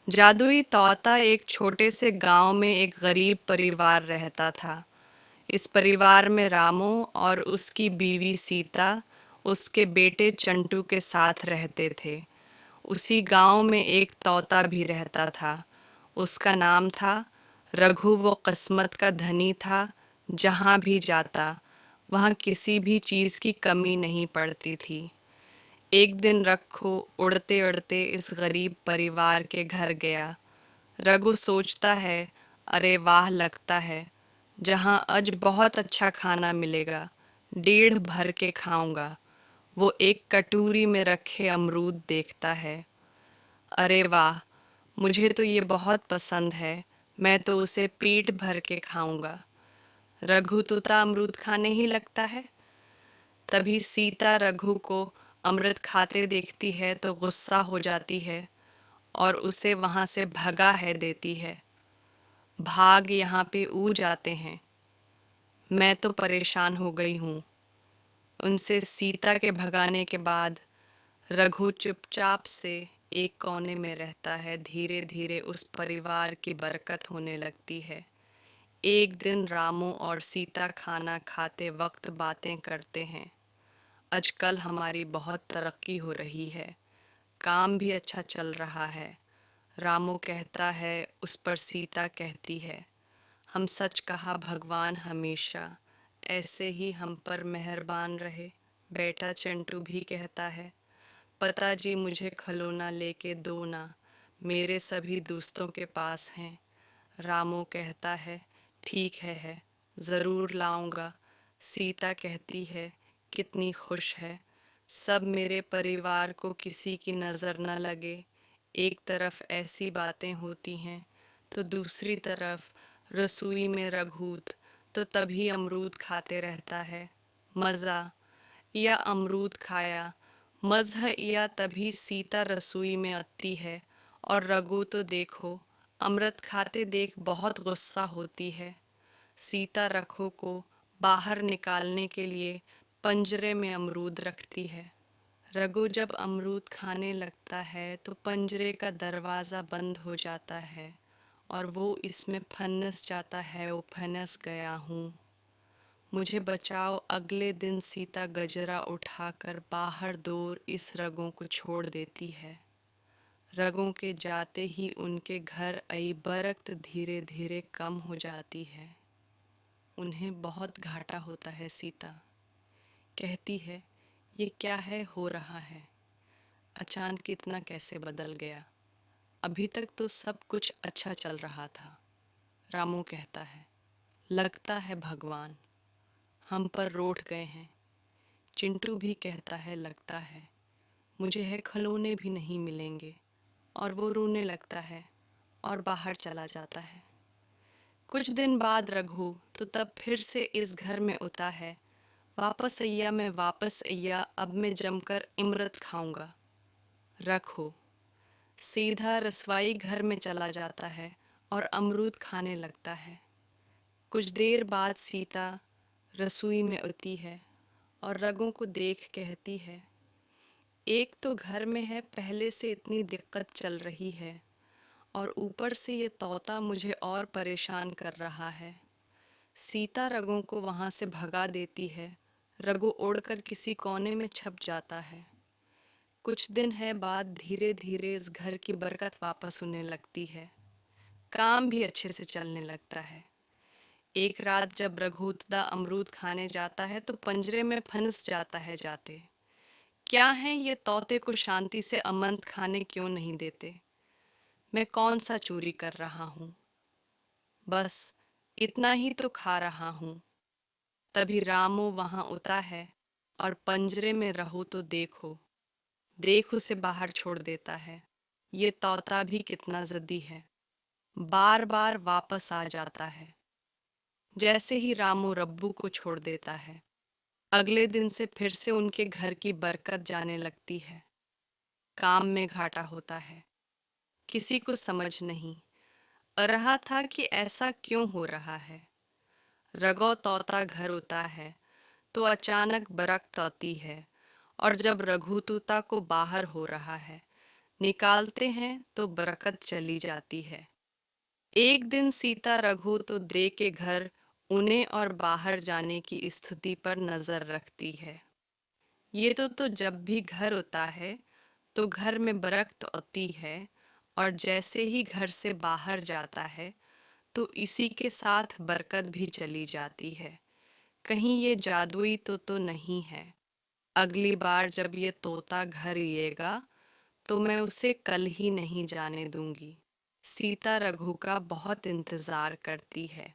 जादुई तोता एक छोटे से गांव में एक गरीब परिवार रहता था। इस परिवार में रामू और उसकी बीवी सीता उसके बेटे चंटू के साथ रहते थे। उसी गांव में एक तोता भी रहता था। उसका नाम था रघु। वो किस्मत का धनी था। जहां भी जाता वहां किसी भी चीज की कमी नहीं पड़ती थी। एक दिन रघु उड़ते उड़ते इस गरीब परिवार के घर गया। रघु सोचता है, अरे वाह, लगता है जहाँ आज बहुत अच्छा खाना मिलेगा, डेढ़ भर के खाऊंगा। वो एक कटोरी में रखे अमरूद देखता है। अरे वाह, मुझे तो ये बहुत पसंद है, मैं तो उसे पेट भर के खाऊंगा। रघु तोता अमरूद खाने ही लगता है। तभी सीता रघु को अमृत खाते देखती है तो गुस्सा हो जाती है और उसे वहां से भगा है देती है। भाग, यहाँ पे ऊ जाते हैं, मैं तो परेशान हो गई हूँ। उनसे सीता के भगाने के बाद रघु चुपचाप से एक कोने में रहता है। धीरे धीरे उस परिवार की बरकत होने लगती है। एक दिन रामू और सीता खाना खाते वक्त बातें करते हैं। आजकल हमारी बहुत तरक्की हो रही है, काम भी अच्छा चल रहा है। रामू कहता है, उस पर सीता कहती है, हम सच कहा, भगवान हमेशा ऐसे ही हम पर मेहरबान रहे। बेटा चिंटू भी कहता है, पिताजी मुझे खिलौना लेके दो ना, मेरे सभी दोस्तों के पास हैं। रामू कहता है, ठीक है, ज़रूर लाऊंगा। सीता कहती है, कितनी खुश है, सब मेरे परिवार को किसी की नज़र न लगे। एक तरफ ऐसी बातें होती हैं तो दूसरी तरफ रसोई में रघुत तो तभी अमरूद खाते रहता है। मज़ा या अमरूद खाया, मज़ह या तभी सीता रसोई में आती है और रघु तो देखो अमृत खाते देख बहुत गुस्सा होती है। सीता रघु को बाहर निकालने के लिए पंजरे में अमरूद रखती है। रघु जब अमरूद खाने लगता है तो पंजरे का दरवाज़ा बंद हो जाता है और वो इसमें फंस जाता है। वो फंस गया हूँ, मुझे बचाओ। अगले दिन सीता गजरा उठाकर बाहर दूर इस रगों को छोड़ देती है। रगों के जाते ही उनके घर आई बरकत धीरे धीरे कम हो जाती है। उन्हें बहुत घाटा होता है। सीता कहती है, ये क्या है हो रहा है, अचानक इतना कैसे बदल गया, अभी तक तो सब कुछ अच्छा चल रहा था। रामू कहता है, लगता है भगवान हम पर रूठ गए हैं। चिंटू भी कहता है, लगता है मुझे है खिलौने भी नहीं मिलेंगे। और वो रोने लगता है और बाहर चला जाता है। कुछ दिन बाद रघु तो तब फिर से इस घर में उता है। वापस अय्या, मैं वापस अय्या, अब मैं जमकर इमरत खाऊंगा। रखो सीधा रसवाई घर में चला जाता है और अमरूद खाने लगता है। कुछ देर बाद सीता रसोई में उती है और रगों को देख कहती है, एक तो घर में है पहले से इतनी दिक्कत चल रही है और ऊपर से ये तोता मुझे और परेशान कर रहा है। सीता रगों को वहाँ से भगा देती है। रघु उड़कर किसी कोने में छप जाता है। कुछ दिन है बाद धीरे धीरे इस घर की बरकत वापस होने लगती है। काम भी अच्छे से चलने लगता है। एक रात जब रघुतदा अमरूद खाने जाता है तो पंजरे में फंस जाता है। जाते क्या है ये तोते को शांति से अमंत खाने क्यों नहीं देते, मैं कौन सा चोरी कर रहा हूँ, बस इतना ही तो खा रहा हूँ। तभी रामू वहां उता है और पंजरे में रहो तो देखो, देख उसे बाहर छोड़ देता है। ये तोता भी कितना जिद्दी है, बार बार वापस आ जाता है। जैसे ही रामू रब्बू को छोड़ देता है, अगले दिन से फिर से उनके घर की बरकत जाने लगती है। काम में घाटा होता है, किसी को समझ नहीं रहा था कि ऐसा क्यों हो रहा है। रगो तोता घर उता है तो अचानक बरकत आती है और जब रघु तोता को बाहर हो रहा है, निकालते हैं तो बरकत चली जाती है। एक दिन सीता रघु तो दे के घर उन्हें और बाहर जाने की स्थिति पर नजर रखती है। ये तो जब भी घर होता है तो घर में बरकत होती है, और जैसे ही घर से बाहर जाता है तो इसी के साथ बरकत भी चली जाती है। कहीं ये जादुई तो नहीं है। अगली बार जब ये तोता घर आएगा तो मैं उसे कल ही नहीं जाने दूंगी। सीता रघु का बहुत इंतजार करती है।